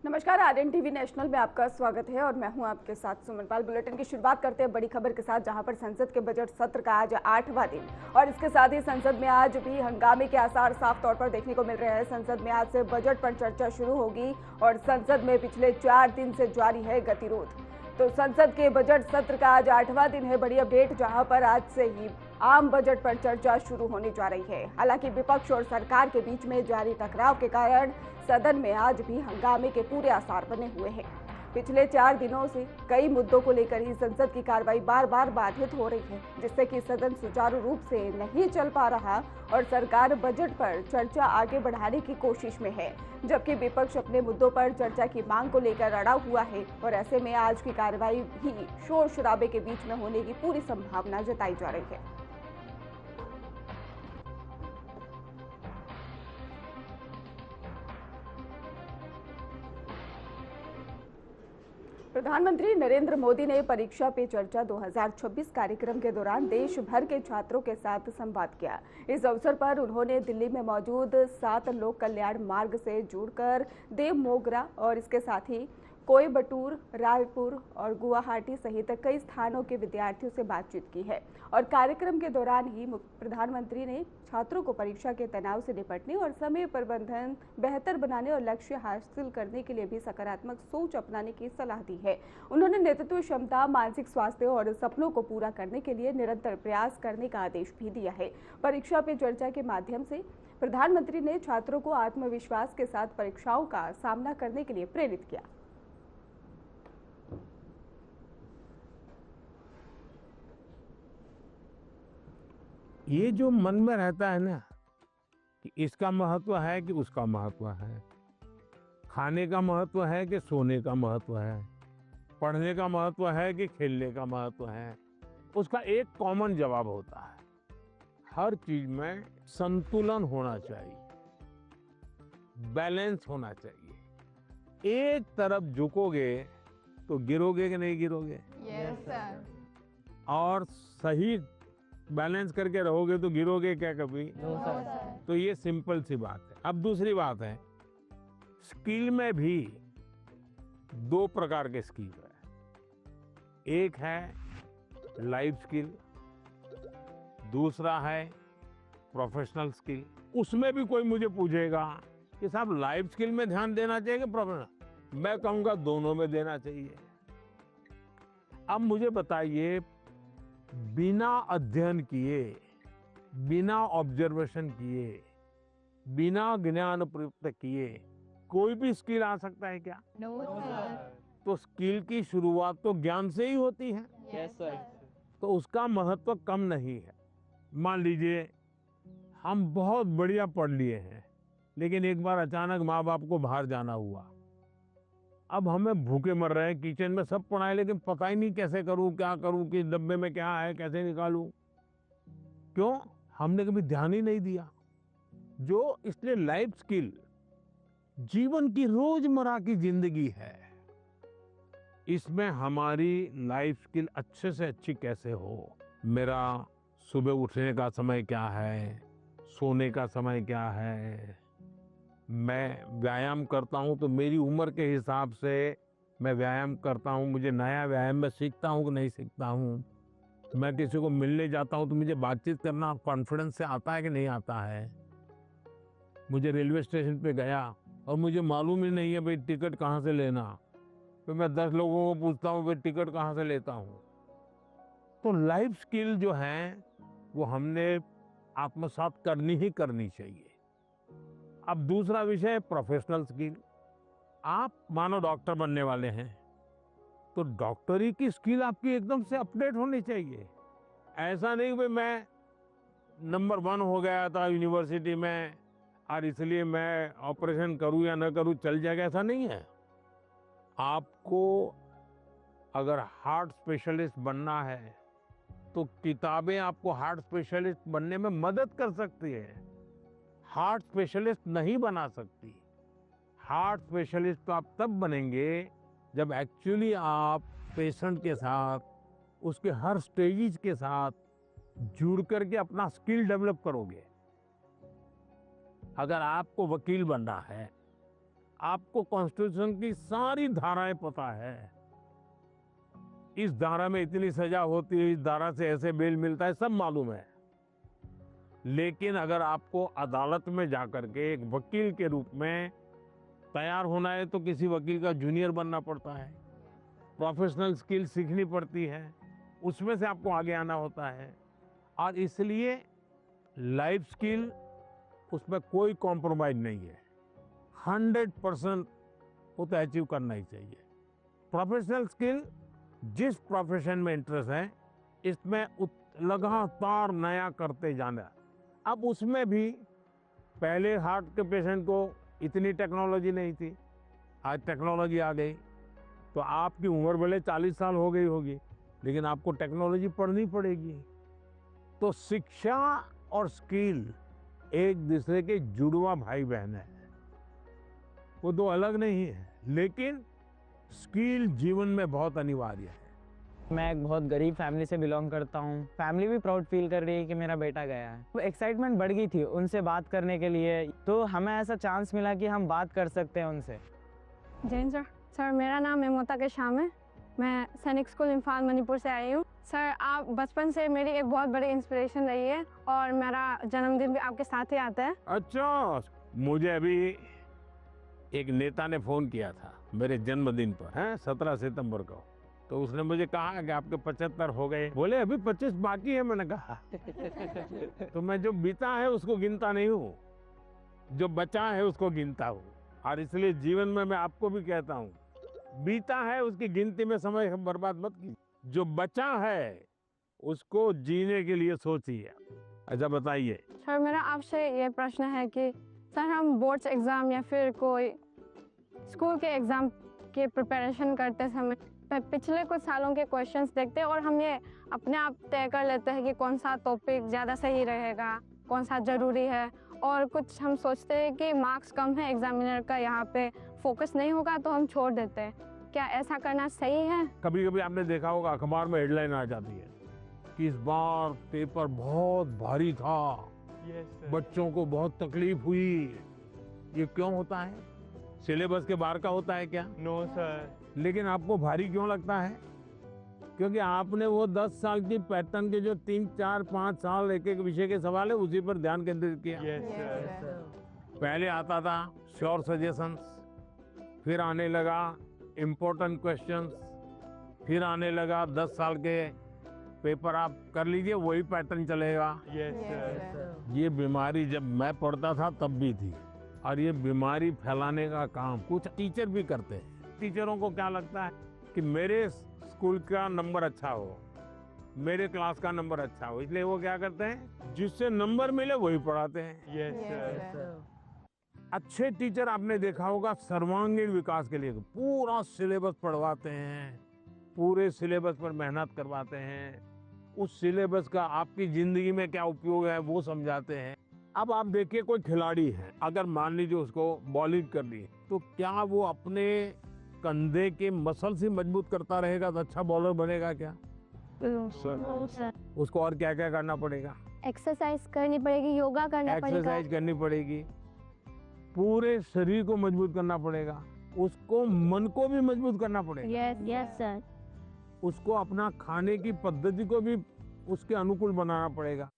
नमस्कार, RN TV national में आपका स्वागत है और मैं हूं आपके साथ सुमनपाल। बुलेटिन की शुरुआत करते हैं बड़ी खबर के साथ, जहां पर संसद के बजट सत्र का आज 8वां दिन और इसके साथ ही संसद में आज भी हंगामे के आसार साफ तौर पर देखने को मिल रहे हैं। संसद में आज से बजट पर चर्चा शुरू होगी और संसद में पिछले 4 दिन से जारी है गतिरोध। तो संसद के बजट सत्र का आज 8वां दिन है। बड़ी अपडेट, जहां पर आज से ही आम बजट पर चर्चा शुरू होने जा रही है। हालांकि विपक्ष और सरकार के बीच में जारी टकराव के कारण सदन में आज भी हंगामे के पूरे आसार बने हुए हैं। पिछले 4 दिनों से कई मुद्दों को लेकर ही संसद की कार्रवाई बार बार बाधित हो रही है, जिससे कि सदन सुचारू रूप से नहीं चल पा रहा और सरकार बजट पर चर्चा आगे बढ़ाने की कोशिश में है, जबकि विपक्ष अपने मुद्दों पर चर्चा की मांग को लेकर अड़ा हुआ है। और ऐसे में आज की कार्रवाई भी शोर शराबे के बीच में होने की पूरी संभावना जताई जा रही है। प्रधानमंत्री नरेंद्र मोदी ने परीक्षा पे चर्चा 2026 कार्यक्रम के दौरान देश भर के छात्रों के साथ संवाद किया। इस अवसर पर उन्होंने दिल्ली में मौजूद 7 लोक कल्याण मार्ग से जुड़कर देवमोगरा और इसके साथ ही कोयबटूर, रायपुर और गुवाहाटी सहित कई स्थानों के विद्यार्थियों से बातचीत की है। और कार्यक्रम के दौरान ही प्रधानमंत्री ने छात्रों को परीक्षा के तनाव से निपटने और समय प्रबंधन बेहतर बनाने और लक्ष्य हासिल करने के लिए भी सकारात्मक सोच अपनाने की सलाह दी है। उन्होंने नेतृत्व क्षमता, मानसिक स्वास्थ्य और सपनों को पूरा करने के लिए निरंतर प्रयास करने का आदेश भी दिया है। परीक्षा पे चर्चा के माध्यम से प्रधानमंत्री ने छात्रों को आत्मविश्वास के साथ परीक्षाओं का सामना करने के लिए प्रेरित किया। ये जो मन में रहता है ना कि इसका महत्व है कि उसका महत्व है, खाने का महत्व है कि सोने का महत्व है, पढ़ने का महत्व है कि खेलने का महत्व है, उसका एक कॉमन जवाब होता है, हर चीज में संतुलन होना चाहिए, बैलेंस होना चाहिए। एक तरफ झुकोगे तो गिरोगे कि नहीं गिरोगे? Yes sir. और सही बैलेंस करके रहोगे तो गिरोगे क्या कभी? No sir. तो ये सिंपल सी बात है। अब दूसरी बात है, स्किल में भी 2 प्रकार के स्किल है। एक है लाइफ स्किल, दूसरा है प्रोफेशनल स्किल। उसमें भी कोई मुझे पूछेगा कि साहब लाइफ स्किल में ध्यान देना चाहिए कि प्रोफेशनल, मैं कहूंगा दोनों में देना चाहिए। अब मुझे बताइए, बिना अध्ययन किए, बिना ऑब्जर्वेशन किए, बिना ज्ञान प्राप्त किए कोई भी स्किल आ सकता है क्या? No sir. तो स्किल की शुरुआत तो ज्ञान से ही होती है। Yes sir. तो उसका महत्व कम नहीं है। मान लीजिए हम बहुत बढ़िया पढ़ लिए हैं, लेकिन एक बार अचानक माँ बाप को बाहर जाना हुआ। अब हमें भूखे मर रहे हैं, किचन में सब पड़ा है, लेकिन पता ही नहीं कैसे करूं, क्या करूं, कि डब्बे में क्या है, कैसे निकालूं। क्यों? हमने कभी ध्यान ही नहीं दिया। इसलिए लाइफ स्किल जीवन की रोजमर्रा की जिंदगी है, इसमें हमारी लाइफ स्किल अच्छे से अच्छी कैसे हो। मेरा सुबह उठने का समय क्या है, सोने का समय क्या है, मैं व्यायाम करता हूं तो मेरी उम्र के हिसाब से मैं व्यायाम करता हूं, मुझे नया व्यायाम में सीखता हूं कि नहीं सीखता हूं। मैं किसी को मिलने जाता हूं तो मुझे बातचीत करना कॉन्फिडेंस से आता है कि नहीं आता है। मुझे रेलवे स्टेशन पे गया और मुझे मालूम ही नहीं है भाई टिकट कहाँ से लेना, तो मैं 10 लोगों को पूछता हूँ भाई टिकट कहाँ से लेता हूँ। तो लाइफ स्किल जो है वो हमने आत्मसात करनी ही करनी चाहिए। अब दूसरा विषय है प्रोफेशनल स्किल। आप मानो डॉक्टर बनने वाले हैं, तो डॉक्टरी की स्किल आपकी एकदम से अपडेट होनी चाहिए। ऐसा नहीं कि मैं नंबर 1 हो गया था यूनिवर्सिटी में और इसलिए मैं ऑपरेशन करूं या न करूं चल जाएगा, ऐसा नहीं है। आपको अगर हार्ट स्पेशलिस्ट बनना है तो किताबें आपको हार्ट स्पेशलिस्ट बनने में मदद कर सकती है, हार्ट स्पेशलिस्ट नहीं बना सकती। हार्ट स्पेशलिस्ट तो आप तब बनेंगे जब एक्चुअली आप पेशेंट के साथ, उसके हर स्टेजेस के साथ जुड़ करके अपना स्किल डेवलप करोगे। अगर आपको वकील बनना है, आपको कॉन्स्टिट्यूशन की सारी धाराएं पता है। इस धारा में इतनी सजा होती है, इस धारा से ऐसे बेल मिलता है, सब मालूम है। लेकिन अगर आपको अदालत में जाकर के एक वकील के रूप में तैयार होना है तो किसी वकील का जूनियर बनना पड़ता है, प्रोफेशनल स्किल सीखनी पड़ती है, उसमें से आपको आगे आना होता है। और इसलिए लाइफ स्किल, उसमें कोई कॉम्प्रोमाइज नहीं है। 100% वो तो अचीव करना ही चाहिए। प्रोफेशनल स्किल, जिस प्रोफेशन में इंटरेस्ट है, इसमें लगातार नया करते जाना। अब उसमें भी पहले हार्ट के पेशेंट को इतनी टेक्नोलॉजी नहीं थी, आज टेक्नोलॉजी आ गई। तो आपकी उम्र भले 40 साल हो गई होगी, लेकिन आपको टेक्नोलॉजी पढ़नी पड़ेगी। तो शिक्षा और स्किल एक दूसरे के जुड़वा भाई बहन है, वो दो अलग नहीं है, लेकिन स्किल जीवन में बहुत अनिवार्य है। मैं एक बहुत गरीब फैमिली से बिलोंग करता हूँ। फैमिली भी प्राउड फील कर रही है कि मेरा बेटा गया है। तो एक्साइटमेंट बढ़ गई थी उनसे बात करने के लिए, तो हमें ऐसा चांस मिला कि हम बात कर सकते हैं उनसे। जैन सर। सर, मेरा नाम हेमोता के शाम है। मैं सैनिक स्कूल इम्फाल मणिपुर से आई हूँ। सर, आप बचपन से मेरी एक बहुत बड़ी इंस्पिरेशन रही है और मेरा जन्मदिन भी आपके साथ ही आता है। अच्छा, मुझे अभी एक नेता ने फोन किया था मेरे जन्मदिन पर, है 17 सितंबर को। तो उसने मुझे कहा कि आपके 75 हो गए, बोले अभी 25 बाकी है। मैंने कहा तो मैं जो बीता है उसको गिनता नहीं हूँ, जो बचा है उसको गिनता हूँ। और इसलिए जीवन में मैं आपको भी कहता हूँ, बीता है उसकी गिनती में समय बर्बाद मत कीजिए, जो बचा है उसको जीने के लिए सोचिए। अच्छा बताइए। सर, मेरा आपसे ये प्रश्न है कि सर, हम बोर्ड्स एग्जाम या फिर कोई स्कूल के एग्जाम के प्रिपरेशन करते समय पिछले कुछ सालों के क्वेश्चंस देखते हैं और हम ये अपने आप तय कर लेते हैं कि कौन सा टॉपिक ज़्यादा सही रहेगा, कौन सा ज़रूरी है। और कुछ हम सोचते हैं कि मार्क्स कम है, एग्जामिनर का यहाँ पे फोकस नहीं होगा, तो हम छोड़ देते हैं। क्या ऐसा करना सही है? कभी कभी आपने देखा होगा अखबार में हेडलाइन आ जाती है कि इस बार पेपर बहुत भारी था, बच्चों को बहुत तकलीफ हुई। ये क्यों होता है? सिलेबस के बाहर का होता है क्या? No sir. लेकिन आपको भारी क्यों लगता है? क्योंकि आपने वो 10 साल की पैटर्न के जो 3, 4, 5 साल एक एक विषय के सवाल है उसी पर ध्यान केंद्रित किया। पहले आता था श्योर सजेशंस, फिर आने लगा इम्पोर्टेंट क्वेश्चंस, फिर आने लगा 10 साल के पेपर आप कर लीजिए, वही पैटर्न चलेगा। ये बीमारी जब मैं पढ़ता था तब भी थी, और ये बीमारी फैलाने का काम कुछ टीचर भी करते हैं। टीचरों को क्या लगता है कि मेरे स्कूल का नंबर अच्छा हो, मेरे क्लास का नंबर अच्छा हो, इसलिए वो क्या करते हैं, जिससे नंबर मिले वही पढ़ाते हैं। अच्छे टीचर आपने देखा होगा सर्वांगीण विकास के लिए पूरा सिलेबस पढ़वाते हैं, पूरे सिलेबस पर मेहनत करवाते हैं, उस सिलेबस का आपकी जिंदगी में क्या उपयोग है वो समझाते हैं। अब आप देखिए कोई खिलाड़ी है, अगर मान लीजिए उसको बॉलिंग करनी है, तो क्या वो अपने कंधे के मसल से मजबूत करता रहेगा तो अच्छा बॉलर बनेगा क्या? उसको और क्या क्या करना पड़ेगा? एक्सरसाइज करनी पड़ेगी, योगा करना पड़ेगा, एक्सरसाइज करनी पड़ेगी, पूरे शरीर को मजबूत करना पड़ेगा, उसको मन को भी मजबूत करना पड़ेगा। Yes sir. उसको अपना खाने की पद्धति को भी उसके अनुकूल बनाना पड़ेगा।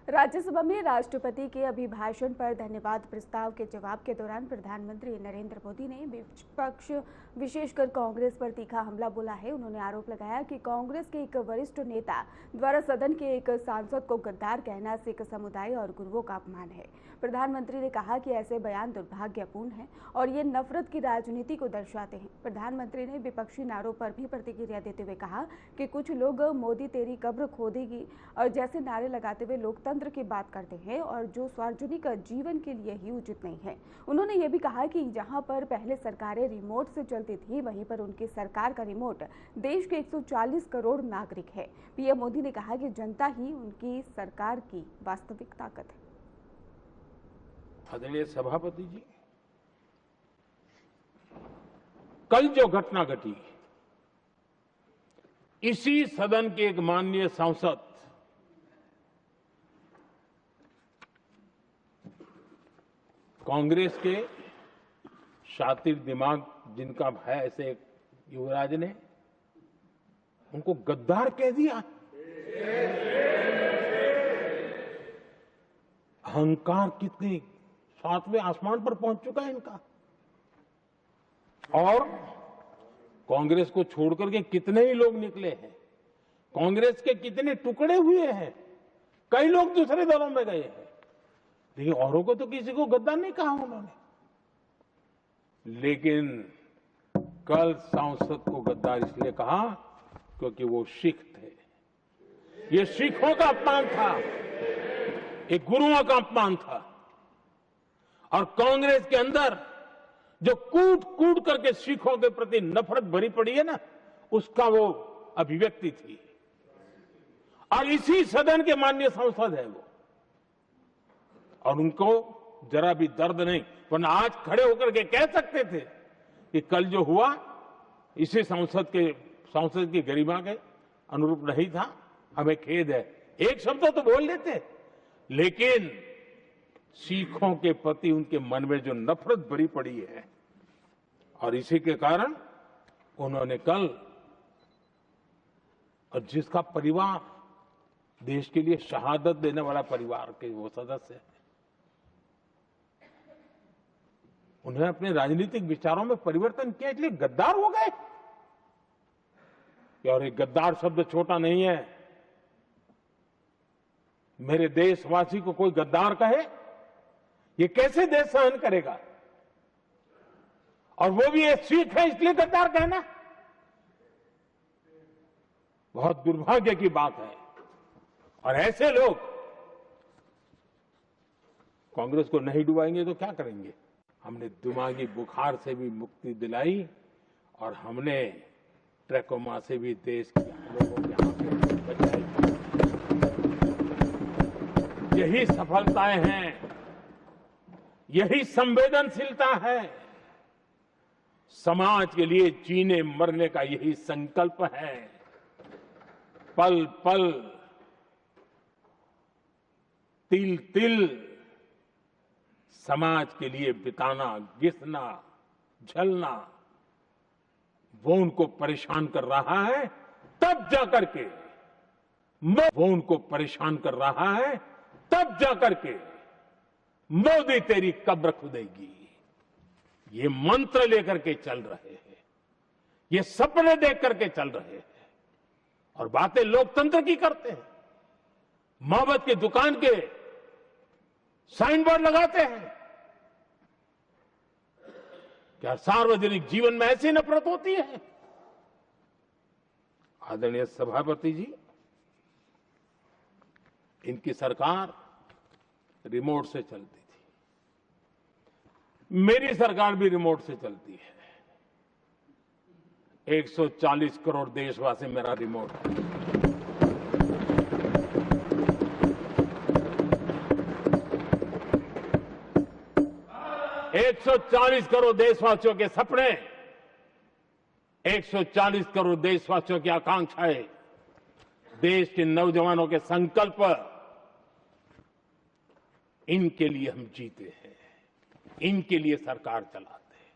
राज्यसभा में राष्ट्रपति के अभिभाषण पर धन्यवाद प्रस्ताव के जवाब के दौरान प्रधानमंत्री नरेंद्र मोदी ने विपक्ष विशेषकर कांग्रेस पर तीखा हमला बोला है। उन्होंने आरोप लगाया कि कांग्रेस के एक वरिष्ठ नेता द्वारा सदन के एक सांसद को गद्दार कहना सिख समुदाय और गुरुओं का अपमान है। प्रधानमंत्री ने कहा कि ऐसे बयान दुर्भाग्यपूर्ण हैं और ये नफरत की राजनीति को दर्शाते हैं। प्रधानमंत्री ने विपक्षी नारों पर भी प्रतिक्रिया देते हुए कहा कि कुछ लोग मोदी तेरी कब्र खोदेगी और जैसे नारे लगाते हुए लोकतंत्र की बात करते हैं और जो सार्वजनिक जीवन के लिए ही उचित नहीं है। उन्होंने ये भी कहा कि जहां पर पहले सरकारें रिमोट से चलती थी, वहीं पर उनकी सरकार का रिमोट देश के 140 करोड़ नागरिक है। पीएम मोदी ने कहा कि जनता ही उनकी सरकार की वास्तविक ताकत है। आदरणीय सभापति जी, कल जो घटना घटी, इसी सदन के एक माननीय सांसद कांग्रेस के शातिर दिमाग जिनका है, ऐसे युवराज ने उनको गद्दार कह दिया। अहंकार कितनी 7वें आसमान पर पहुंच चुका है इनका। और कांग्रेस को छोड़कर के कितने ही लोग निकले हैं, कांग्रेस के कितने टुकड़े हुए हैं, कई लोग दूसरे दलों में गए हैं, लेकिन औरों को तो किसी को गद्दार नहीं कहा उन्होंने। लेकिन कल सांसद को गद्दार इसलिए कहा क्योंकि वो सिख थे। ये सिखों का अपमान था, ये गुरुओं का अपमान था। और कांग्रेस के अंदर जो कूट कूट करके सिखों के प्रति नफरत भरी पड़ी है ना, उसका वो अभिव्यक्ति थी। और इसी सदन के माननीय सांसद है वो, और उनको जरा भी दर्द नहीं, वरना आज खड़े होकर के कह सकते थे कि कल जो हुआ इसी सांसद की गरिमा के अनुरूप नहीं था, हमें खेद है। एक शब्द तो बोल लेते, लेकिन सिखों के प्रति उनके मन में जो नफरत भरी पड़ी है, और इसी के कारण उन्होंने कल, और जिसका परिवार देश के लिए शहादत देने वाला परिवार के वो सदस्य हैं, उन्होंने अपने राजनीतिक विचारों में परिवर्तन किया, इसलिए गद्दार हो गए। और ये गद्दार शब्द छोटा नहीं है। मेरे देशवासी को कोई गद्दार कहे, ये कैसे देश सहन करेगा? और वो भी एक सिख है इसलिए गद्दार कहना बहुत दुर्भाग्य की बात है। और ऐसे लोग कांग्रेस को नहीं डुबाएंगे तो क्या करेंगे? हमने दिमागी बुखार से भी मुक्ति दिलाई, और हमने ट्रैकोमा से भी देश के लोगों के आंखें बचाई। यही सफलताएं हैं, यही संवेदनशीलता है। समाज के लिए जीने मरने का यही संकल्प है। पल पल, तिल तिल समाज के लिए बिताना, घिसना, झलना, वो उनको परेशान कर रहा है। तब जाकर के वो उनको परेशान कर रहा है, तब जाकर के मोदी तेरी कब्र खुदेगी। ये मंत्र लेकर के चल रहे हैं, ये सपने देख करके चल रहे हैं, और बातें लोकतंत्र की करते हैं। मोहब्बत की दुकान के साइन बोर्ड लगाते हैं। क्या सार्वजनिक जीवन में ऐसी नफरत होती है? आदरणीय सभापति जी, इनकी सरकार रिमोट से चलती थी, मेरी सरकार भी रिमोट से चलती है। 140 करोड़ देशवासी मेरा रिमोट है। 140 करोड़ देशवासियों के सपने, 140 करोड़ देशवासियों की आकांक्षाएं, देश के नौजवानों के संकल्प, इनके लिए हम जीते हैं, इनके लिए सरकार चलाते हैं।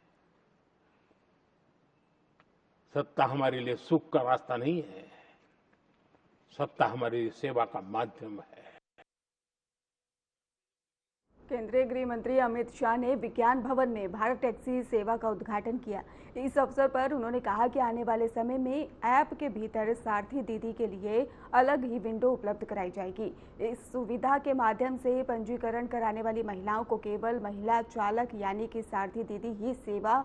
सत्ता हमारे लिए सुख का रास्ता नहीं है, सत्ता हमारी लिए सेवा का माध्यम है। केंद्रीय गृह मंत्री अमित शाह ने विज्ञान भवन में भारत टैक्सी सेवा का उद्घाटन किया। इस अवसर पर उन्होंने कहा कि आने वाले समय में ऐप के भीतर सारथी दीदी के लिए अलग ही विंडो उपलब्ध कराई जाएगी। इस सुविधा के माध्यम से पंजीकरण कराने वाली महिलाओं को केवल महिला चालक यानी कि सारथी दीदी ही सेवा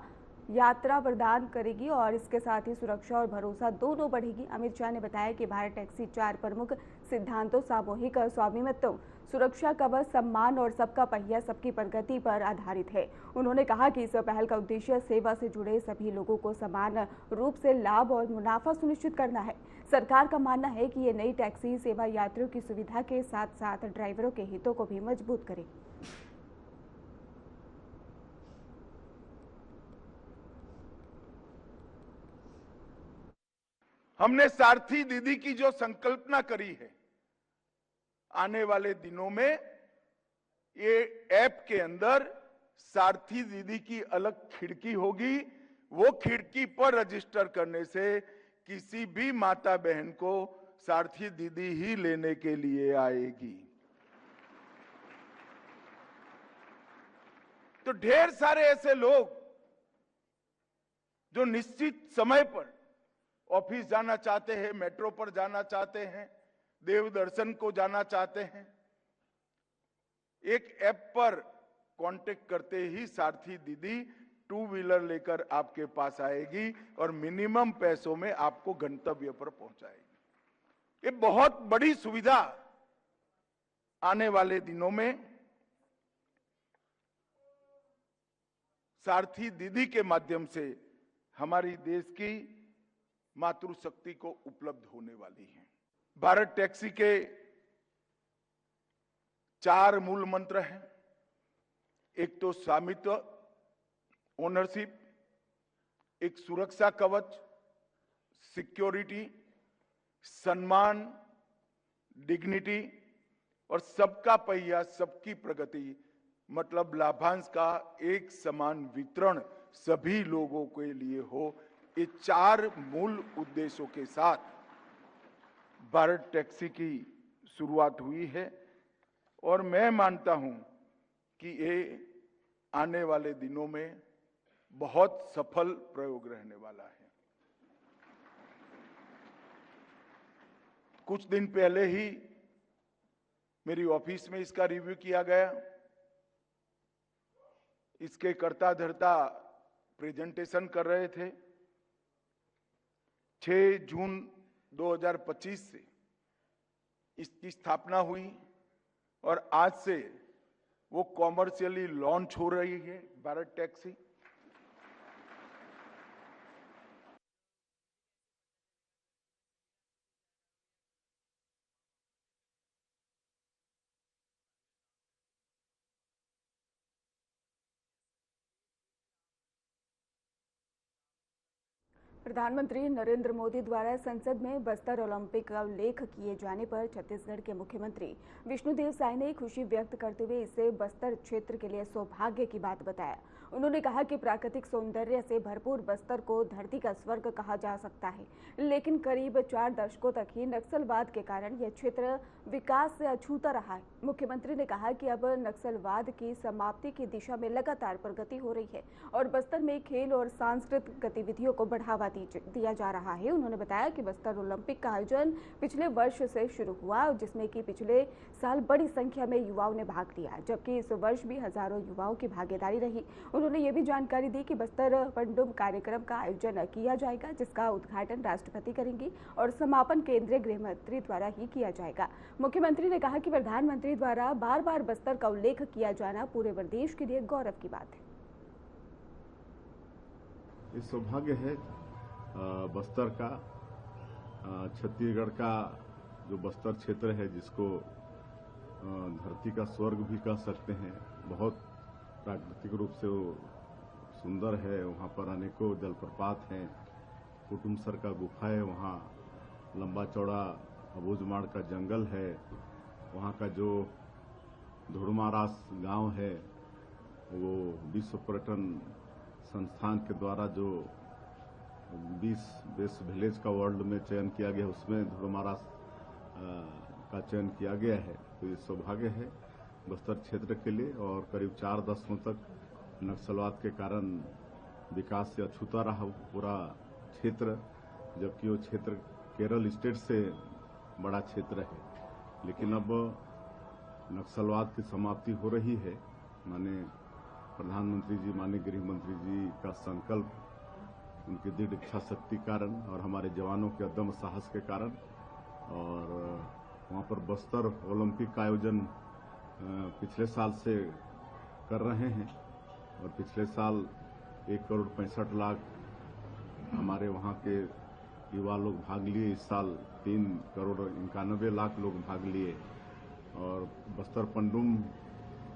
यात्रा प्रदान करेगी, और इसके साथ ही सुरक्षा और भरोसा दोनों बढ़ेगी। अमित शाह ने बताया कि भारत टैक्सी 4 प्रमुख सिद्धांतों सामूहिक स्वामित्व, सुरक्षा कवच, सम्मान और सबका पहिया सबकी प्रगति पर आधारित है। उन्होंने कहा कि इस पहल का उद्देश्य सेवा से जुड़े सभी लोगों को समान रूप से लाभ और मुनाफा सुनिश्चित करना है। सरकार का मानना है कि ये नई टैक्सी सेवा यात्रियों की सुविधा के साथ साथ ड्राइवरों के हितों को भी मजबूत करे। हमने सारथी दीदी की जो संकल्पना करी है, आने वाले दिनों में ये ऐप के अंदर सारथी दीदी की अलग खिड़की होगी। वो खिड़की पर रजिस्टर करने से किसी भी माता बहन को सारथी दीदी ही लेने के लिए आएगी। तो ढेर सारे ऐसे लोग जो निश्चित समय पर ऑफिस जाना चाहते हैं, मेट्रो पर जाना चाहते हैं, देव दर्शन को जाना चाहते हैं, एक ऐप पर कांटेक्ट करते ही सारथी दीदी 2 व्हीलर लेकर आपके पास आएगी और मिनिमम पैसों में आपको गंतव्य पर पहुंचाएगी। ये बहुत बड़ी सुविधा आने वाले दिनों में सारथी दीदी के माध्यम से हमारी देश की मातृशक्ति को उपलब्ध होने वाली है। भारत टैक्सी के 4 मूल मंत्र हैं। एक तो स्वामित्व, ओनरशिप, एक सुरक्षा कवच, सिक्योरिटी, सम्मान, डिग्निटी और सबका पहिया सबकी प्रगति, मतलब लाभांश का एक समान वितरण सभी लोगों के लिए हो। ये 4 मूल उद्देश्यों के साथ भारत टैक्सी की शुरुआत हुई है और मैं मानता हूं कि ये आने वाले दिनों में बहुत सफल प्रयोग रहने वाला है। कुछ दिन पहले ही मेरी ऑफिस में इसका रिव्यू किया गया। इसके कर्ता धर्ता प्रेजेंटेशन कर रहे थे। 6 जून 2025 से इसकी स्थापना हुई और आज से वो कॉमर्शियली लॉन्च हो रही है भारत टैक्सी। प्रधानमंत्री नरेंद्र मोदी द्वारा संसद में बस्तर ओलंपिक का उल्लेख किए जाने पर छत्तीसगढ़ के मुख्यमंत्री विष्णुदेव साय ने खुशी व्यक्त करते हुए इसे बस्तर क्षेत्र के लिए सौभाग्य की बात बताया। उन्होंने कहा कि प्राकृतिक सौंदर्य से भरपूर बस्तर को धरती का स्वर्ग कहा जा सकता है, लेकिन करीब 4 दशकों तक ही नक्सलवाद के कारण यह क्षेत्र विकास से अछूता रहा है। मुख्यमंत्री ने कहा कि अब नक्सलवाद की समाप्ति की दिशा में लगातार प्रगति हो रही है और बस्तर में खेल और सांस्कृतिक गतिविधियों को बढ़ावा दिया जा रहा है। उन्होंने बताया कि बस्तर ओलंपिक का आयोजन पिछले वर्ष से शुरू हुआ, जिसमें कि पिछले साल बड़ी संख्या में युवाओं ने भाग लिया, जबकि इस वर्ष भी हजारों युवाओं की भागीदारी रही। उन्होंने ये भी जानकारी दी कि बस्तर पनडुब्बी कार्यक्रम का आयोजन किया जाएगा, जिसका उद्घाटन राष्ट्रपति करेंगी और समापन केंद्रीय गृह मंत्री द्वारा ही किया जाएगा। मुख्यमंत्री ने कहा कि प्रधानमंत्री द्वारा बार बार बस्तर का उल्लेख किया जाना पूरे प्रदेश के लिए गौरव की बात है। ये सौभाग्य है बस्तर का, छत्तीसगढ़ का जो बस्तर क्षेत्र है, जिसको धरती का स्वर्ग भी कह सकते हैं। बहुत प्राकृतिक रूप से वो सुंदर है। वहाँ पर अनेकों जलप्रपात हैं, कुटुमसर का गुफा है, वहाँ लंबा चौड़ा अबूझमाड़ का जंगल है, वहाँ का जो धुड़मारास गांव है वो विश्व पर्यटन संस्थान के द्वारा जो 20 बेस्ट विलेज का वर्ल्ड में चयन किया गया, उसमें धुड़मारास का चयन किया गया है। तो ये सौभाग्य है बस्तर क्षेत्र के लिए। और करीब 4 दशकों तक नक्सलवाद के कारण विकास से अछूता रहा पूरा क्षेत्र, जबकि वो क्षेत्र केरल स्टेट से बड़ा क्षेत्र है। लेकिन अब नक्सलवाद की समाप्ति हो रही है। माने प्रधानमंत्री जी, माननीय गृह मंत्री जी का संकल्प, उनकी दृढ़ इच्छा शक्ति कारण और हमारे जवानों के अदम्य साहस के कारण, और वहाँ पर बस्तर ओलंपिक का आयोजन पिछले साल से कर रहे हैं। और पिछले साल 1,65,00,000 हमारे वहाँ के युवा लोग भाग लिए। इस साल 3,91,00,000 लोग भाग लिए। और बस्तर पनडुब्बी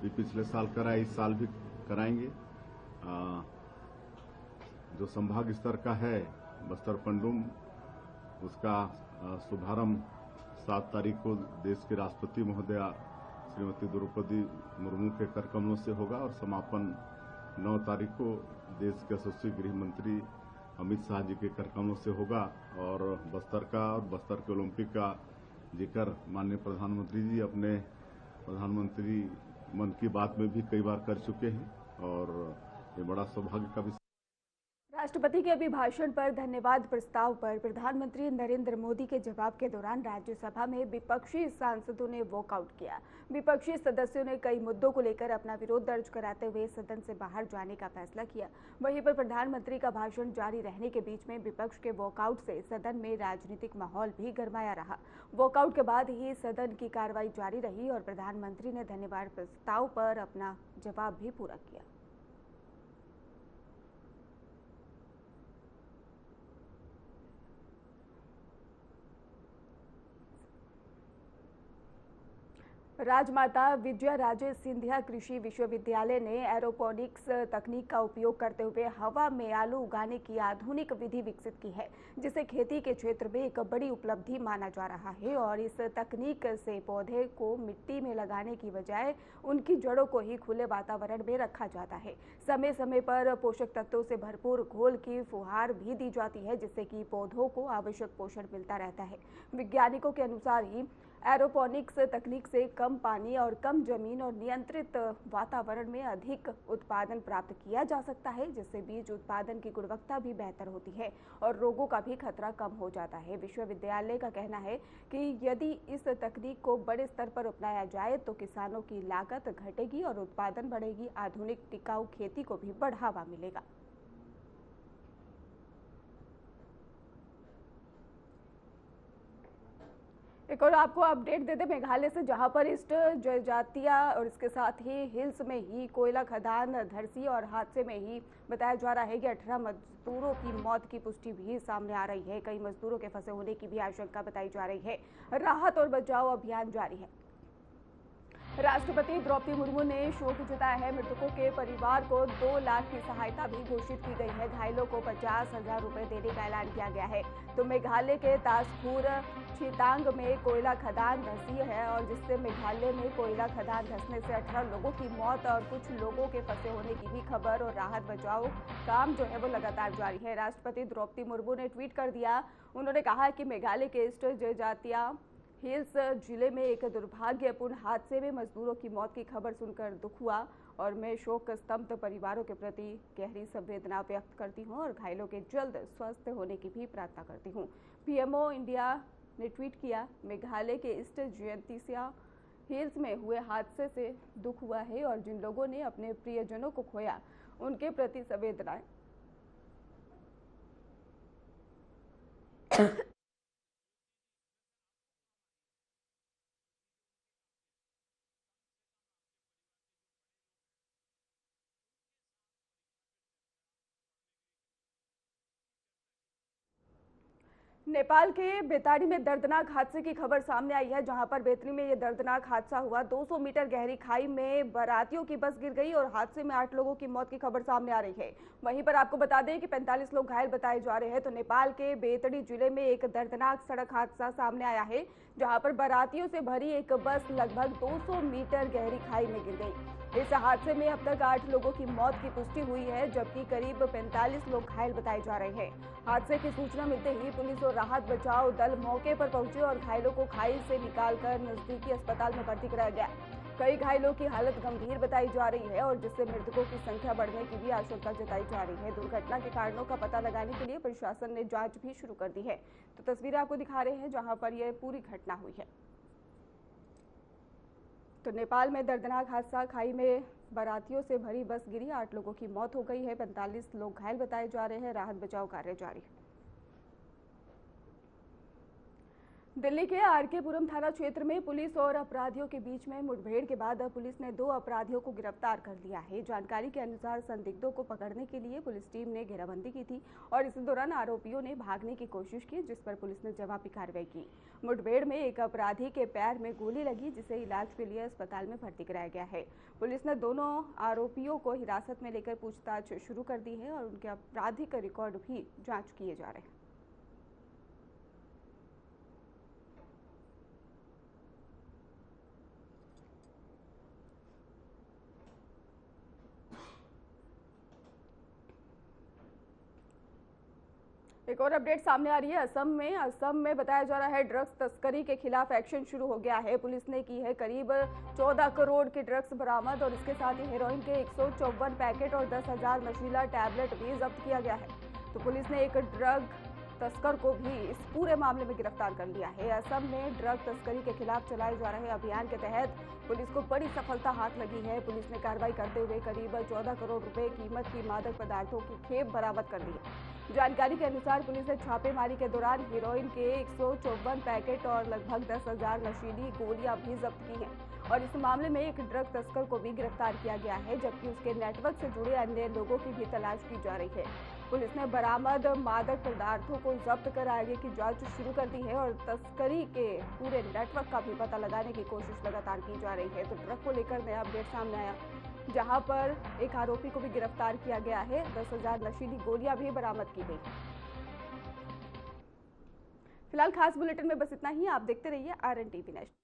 भी पिछले साल कराए, इस साल भी कराएंगे। जो संभाग स्तर का है बस्तर पनडुब्बी, उसका शुभारंभ 7 तारीख को देश के राष्ट्रपति महोदया श्रीमती द्रौपदी मुर्मू के कर कमलों से होगा और समापन 9 तारीख को देश के यशस्वी गृह मंत्री अमित शाह जी के कर कमलों से होगा। और बस्तर के ओलंपिक का जिक्र माननीय प्रधानमंत्री जी अपने प्रधानमंत्री मन की बात में भी कई बार कर चुके हैं और ये बड़ा सौभाग्य का विषय। राष्ट्रपति के अभिभाषण पर धन्यवाद प्रस्ताव पर प्रधानमंत्री नरेंद्र मोदी के जवाब के दौरान राज्यसभा में विपक्षी सांसदों ने वॉकआउट किया। विपक्षी सदस्यों ने कई मुद्दों को लेकर अपना विरोध दर्ज कराते हुए सदन से बाहर जाने का फैसला किया। वहीं पर प्रधानमंत्री का भाषण जारी रहने के बीच में विपक्ष के वॉकआउट से सदन में राजनीतिक माहौल भी गरमाया रहा। वॉकआउट के बाद ही सदन की कार्रवाई जारी रही और प्रधानमंत्री ने धन्यवाद प्रस्ताव पर अपना जवाब भी पूरा किया। राजमाता विजया राजे सिंधिया कृषि विश्वविद्यालय ने एरोपोनिक्स तकनीक का उपयोग करते हुए हवा में आलू उगाने की आधुनिक विधि विकसित की है, जिसे खेती के क्षेत्र में एक बड़ी उपलब्धि माना जा रहा है। और इस तकनीक से पौधे को मिट्टी में लगाने की बजाय उनकी जड़ों को ही खुले वातावरण में रखा जाता है। समय समय पर पोषक तत्वों से भरपूर घोल की फुहार भी दी जाती है, जिससे कि पौधों को आवश्यक पोषण मिलता रहता है। वैज्ञानिकों के अनुसार ही एरोपोनिक्स तकनीक से कम पानी और कम जमीन और नियंत्रित वातावरण में अधिक उत्पादन प्राप्त किया जा सकता है, जिससे बीज उत्पादन की गुणवत्ता भी बेहतर होती है और रोगों का भी खतरा कम हो जाता है। विश्वविद्यालय का कहना है कि यदि इस तकनीक को बड़े स्तर पर अपनाया जाए तो किसानों की लागत घटेगी और उत्पादन बढ़ेगी। आधुनिक टिकाऊ खेती को भी बढ़ावा मिलेगा। एक और आपको अपडेट दे दें मेघालय से, जहां पर ईस्ट जनजातियां और इसके साथ ही हिल्स में ही कोयला खदान धरसी और हादसे में ही बताया जा रहा है कि 18 मजदूरों की मौत की पुष्टि भी सामने आ रही है। कई मजदूरों के फंसे होने की भी आशंका बताई जा रही है। राहत और बचाव अभियान जारी है। राष्ट्रपति द्रौपदी मुर्मू ने शोक जताया है। मृतकों के परिवार को 2 लाख की सहायता भी घोषित की गई है। घायलों को 50,000 रुपए देने का ऐलान किया गया है। तो मेघालय के ताजपुर छितांग में कोयला खदान धंसी है और जिससे मेघालय में कोयला खदान धंसने से 18 लोगों की मौत और कुछ लोगों के फंसे होने की भी खबर और राहत बचाव काम जो है वो लगातार जारी है। राष्ट्रपति द्रौपदी मुर्मू ने ट्वीट कर दिया। उन्होंने कहा कि मेघालय के ईस्ट जनजातियां हिल्स जिले में एक दुर्भाग्यपूर्ण हादसे में मजदूरों की मौत की खबर सुनकर दुख हुआ और मैं शोक स्तब्ध परिवारों के प्रति गहरी संवेदना व्यक्त करती हूं और घायलों के जल्द स्वस्थ होने की भी प्रार्थना करती हूं। पीएमओ इंडिया ने ट्वीट किया, मेघालय के ईस्ट जनजातियां हिल्स में हुए हादसे से दुख हुआ है और जिन लोगों ने अपने प्रियजनों को खोया उनके प्रति संवेदनाएं। नेपाल के बेताड़ी में दर्दनाक हादसे की खबर सामने आई है, जहां पर बेतनी में यह दर्दनाक हादसा हुआ। 200 मीटर गहरी खाई में बारातियों की बस गिर गई और हादसे में 8 लोगों की मौत की खबर सामने आ रही है। वहीं पर आपको बता दें कि 45 लोग घायल बताए जा रहे हैं। तो नेपाल के बेतड़ी जिले में एक दर्दनाक सड़क हादसा सामने आया है, जहां पर बारातियों से भरी एक बस लगभग 200 मीटर गहरी खाई में गिर गई। इस हादसे में अब तक 8 लोगों की मौत की पुष्टि हुई है, जबकि करीब 45 लोग घायल बताए जा रहे हैं। हादसे की सूचना मिलते ही पुलिस और राहत बचाव दल मौके पर पहुंचे और घायलों को खाई से निकालकर नजदीकी अस्पताल में भर्ती कराया गया। कई घायलों की हालत गंभीर बताई जा रही है और जिससे मृतकों की संख्या बढ़ने की भी आशंका जताई जा रही है। दुर्घटना के कारणों का पता लगाने के लिए प्रशासन ने जांच भी शुरू कर दी है। तो तस्वीरें आपको दिखा रहे हैं जहां पर यह पूरी घटना हुई है। तो नेपाल में दर्दनाक हादसा, खाई में बारातियों से भरी बस गिरी, 8 लोगों की मौत हो गई है, 45 लोग घायल बताए जा रहे हैं। राहत बचाव कार्य जारी है। दिल्ली के आरकेपुरम थाना क्षेत्र में पुलिस और अपराधियों के बीच में मुठभेड़ के बाद पुलिस ने 2 अपराधियों को गिरफ्तार कर लिया है। जानकारी के अनुसार संदिग्धों को पकड़ने के लिए पुलिस टीम ने घेराबंदी की थी और इस दौरान आरोपियों ने भागने की कोशिश की, जिस पर पुलिस ने जवाबी कार्रवाई की। मुठभेड़ में एक अपराधी के पैर में गोली लगी, जिसे इलाज के लिए अस्पताल में भर्ती कराया गया है। पुलिस ने दोनों आरोपियों को हिरासत में लेकर पूछताछ शुरू कर दी है और उनके आपराधिक रिकॉर्ड भी जाँच किए जा रहे हैं। एक और अपडेट सामने आ रही है असम में बताया जा रहा है ड्रग्स तस्करी के खिलाफ एक्शन शुरू हो गया है। पुलिस ने की है करीब 14 करोड़ के ड्रग्स बरामद और इसके साथ ही हेरोइन के 154 पैकेट और 10,000 नशीला टैबलेट भी जब्त किया गया है। तो पुलिस ने एक ड्रग तस्कर को भी इस पूरे मामले में गिरफ्तार कर लिया है। असम में ड्रग तस्करी के खिलाफ चलाए जा रहे अभियान के तहत पुलिस को बड़ी सफलता हाथ लगी है। पुलिस ने कार्रवाई करते हुए करीब 14 करोड़ रुपए कीमत की मादक पदार्थों की खेप बरामद कर ली है। जानकारी के अनुसार पुलिस ने छापेमारी के दौरान हेरोइन के 154 पैकेट और लगभग 10,000 नशीली गोलियां भी जब्त की हैं और इस मामले में एक ड्रग तस्कर को भी गिरफ्तार किया गया है, जबकि उसके नेटवर्क से जुड़े अन्य लोगों की भी तलाश की जा रही है। पुलिस ने बरामद मादक पदार्थों को जब्त कर आगे की जांच शुरू कर दी है और तस्करी के पूरे नेटवर्क का भी पता लगाने की कोशिश लगातार की जा रही है। तो ड्रग को लेकर नया अपडेट सामने आया, जहां पर एक आरोपी को भी गिरफ्तार किया गया है। 10,000 नशीली गोलियां भी बरामद की गई। फिलहाल खास बुलेटिन में बस इतना ही। आप देखते रहिए RN TV नेशनल।